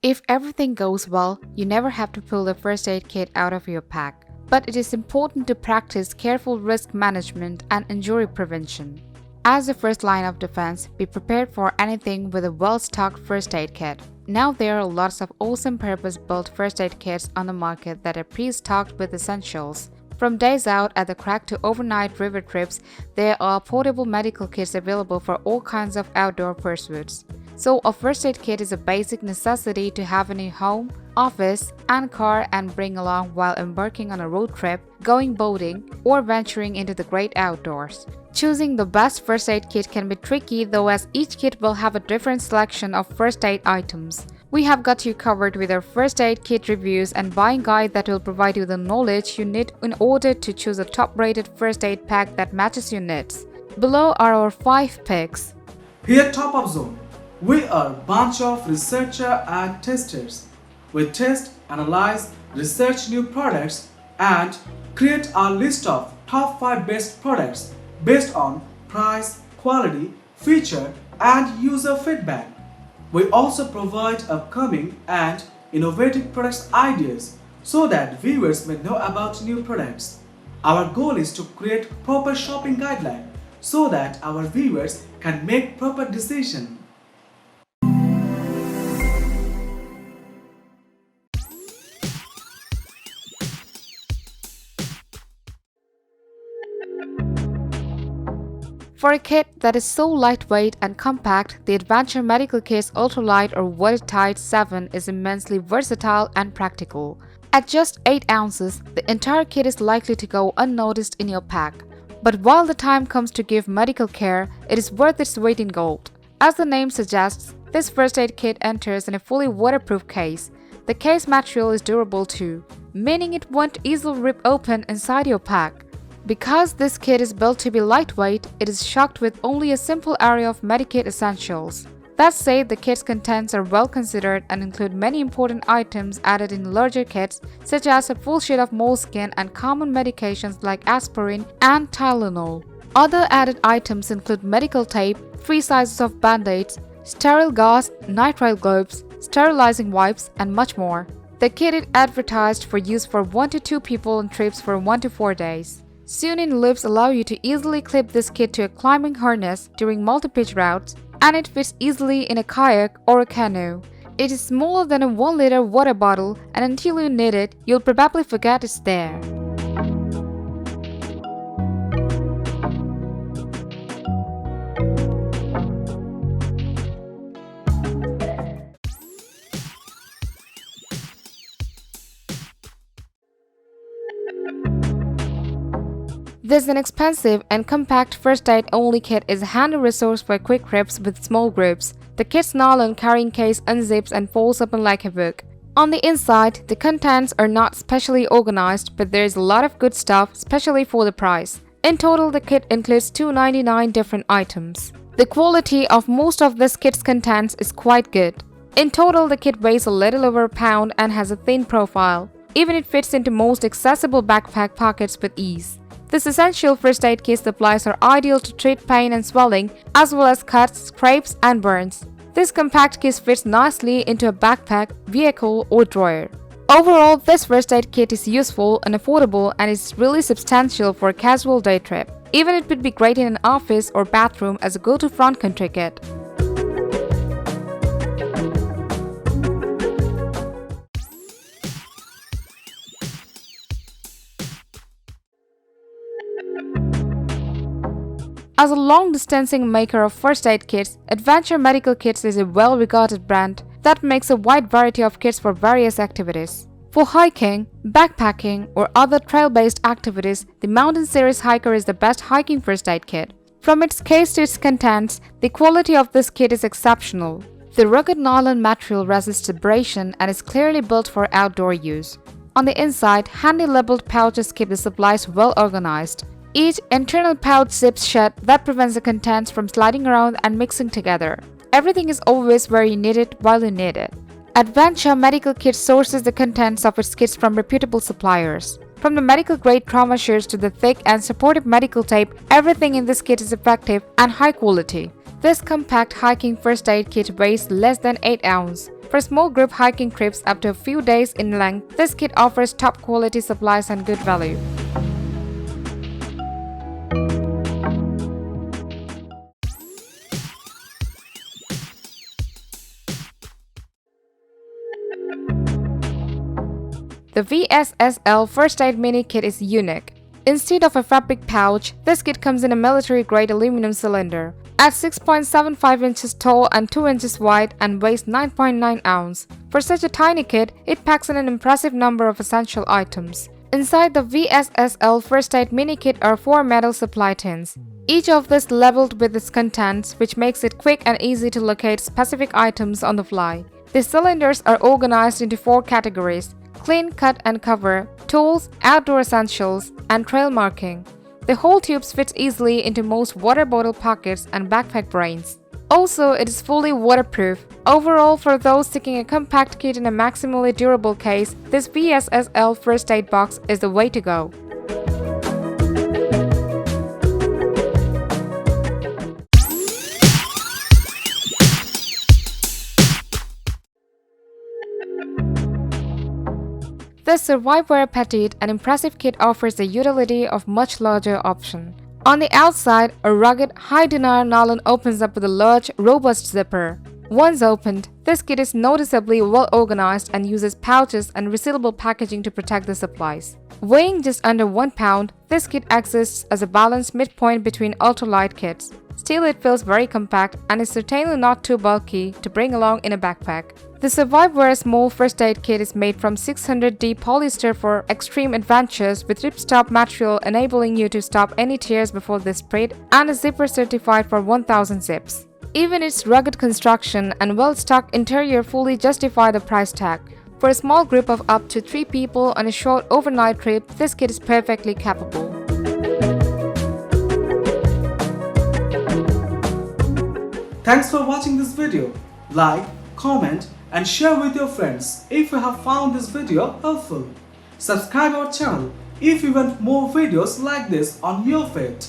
If everything goes well, you never have to pull the first aid kit out of your pack. But it is important to practice careful risk management and injury prevention. As the first line of defense, be prepared for anything with a well-stocked first aid kit. Now there are lots of awesome purpose-built first aid kits on the market that are pre-stocked with essentials. From days out at the crag to overnight river trips, there are portable medical kits available for all kinds of outdoor pursuits. So a first aid kit is a basic necessity to have in your home, office, and car and bring along while embarking on a road trip, going boating, or venturing into the great outdoors. Choosing the best first aid kit can be tricky though, as each kit will have a different selection of first aid items. We have got you covered with our first aid kit reviews and buying guide that will provide you the knowledge you need in order to choose a top-rated first aid pack that matches your needs. Below are our 5 picks. Here at Top Up Zone, we are a bunch of researchers and testers. We test, analyze, research new products and create our list of top 5 best products based on price, quality, feature and user feedback. We also provide upcoming and innovative products ideas so that viewers may know about new products. Our goal is to create proper shopping guidelines so that our viewers can make proper decisions. For a kit that is so lightweight and compact, the Adventure Medical Kit's Ultralight or Watertight 7 is immensely versatile and practical. At just 8 ounces, the entire kit is likely to go unnoticed in your pack. But while the time comes to give medical care, it is worth its weight in gold. As the name suggests, this first aid kit enters in a fully waterproof case. The case material is durable too, meaning it won't easily rip open inside your pack. Because this kit is built to be lightweight, it is stocked with only a simple array of Medikit essentials. That said, the kit's contents are well considered and include many important items added in larger kits, such as a full sheet of moleskin and common medications like aspirin and Tylenol. Other added items include medical tape, 3 sizes of band-aids, sterile gauze, nitrile globes, sterilizing wipes, and much more. The kit is advertised for use for 1 to 2 people on trips for 1 to 4 days. Sewn-in loops allow you to easily clip this kit to a climbing harness during multi-pitch routes, and it fits easily in a kayak or a canoe. It is smaller than a 1-liter water bottle, and until you need it, you'll probably forget it's there. This inexpensive and compact first aid only kit is a handy resource for quick trips with small groups. The kit's nylon carrying case unzips and folds open like a book. On the inside, the contents are not specially organized, but there is a lot of good stuff, especially for the price. In total, the kit includes 299 different items. The quality of most of this kit's contents is quite good. In total, the kit weighs a little over a pound and has a thin profile. Even it fits into most accessible backpack pockets with ease. This essential first aid kit supplies are ideal to treat pain and swelling, as well as cuts, scrapes, and burns. This compact kit fits nicely into a backpack, vehicle, or drawer. Overall, this first aid kit is useful and affordable and is really substantial for a casual day trip. Even it would be great in an office or bathroom as a go-to front country kit. As a long-distancing maker of first aid kits, Adventure Medical Kits is a well-regarded brand that makes a wide variety of kits for various activities. For hiking, backpacking, or other trail-based activities, the Mountain Series Hiker is the best hiking first aid kit. From its case to its contents, the quality of this kit is exceptional. The rugged nylon material resists abrasion and is clearly built for outdoor use. On the inside, handy labeled pouches keep the supplies well organized. Each internal pouch zips shut that prevents the contents from sliding around and mixing together. Everything is always where you need it while you need it. Adventure Medical Kit sources the contents of its kits from reputable suppliers. From the medical-grade trauma shears to the thick and supportive medical tape, everything in this kit is effective and high quality. This compact hiking first aid kit weighs less than 8 ounces. For small group hiking trips up to a few days in length, this kit offers top quality supplies and good value. The VSSL First Aid Mini Kit is unique. Instead of a fabric pouch, this kit comes in a military-grade aluminum cylinder. At 6.75 inches tall and 2 inches wide and weighs 9.9 ounces. For such a tiny kit, it packs in an impressive number of essential items. Inside the VSSL First Aid Mini Kit are 4 metal supply tins. Each of these labeled with its contents, which makes it quick and easy to locate specific items on the fly. The cylinders are organized into 4 categories: clean, cut and cover, tools, outdoor essentials, and trail marking. The whole tubes fit easily into most water bottle pockets and backpack brains. Also, it is fully waterproof. Overall, for those seeking a compact kit in a maximally durable case, this VSSL First Aid Box is the way to go. The Surviveware Petite, an impressive kit, offers the utility of much larger option. On the outside, a rugged, high-denier nylon opens up with a large, robust zipper. Once opened, this kit is noticeably well organized and uses pouches and resealable packaging to protect the supplies. Weighing just under 1 pound, this kit exists as a balanced midpoint between ultralight kits. Still, it feels very compact and is certainly not too bulky to bring along in a backpack. The Surviveware Small First Aid Kit is made from 600D polyester for extreme adventures with ripstop material enabling you to stop any tears before they spread and is zipper certified for 1000 zips. Even its rugged construction and well-stocked interior fully justify the price tag. For a small group of up to 3 people on a short overnight trip, this kit is perfectly capable. Thanks for watching this video. Like, comment and share with your friends if you have found this video helpful. Subscribe our channel if you want more videos like this on your feed.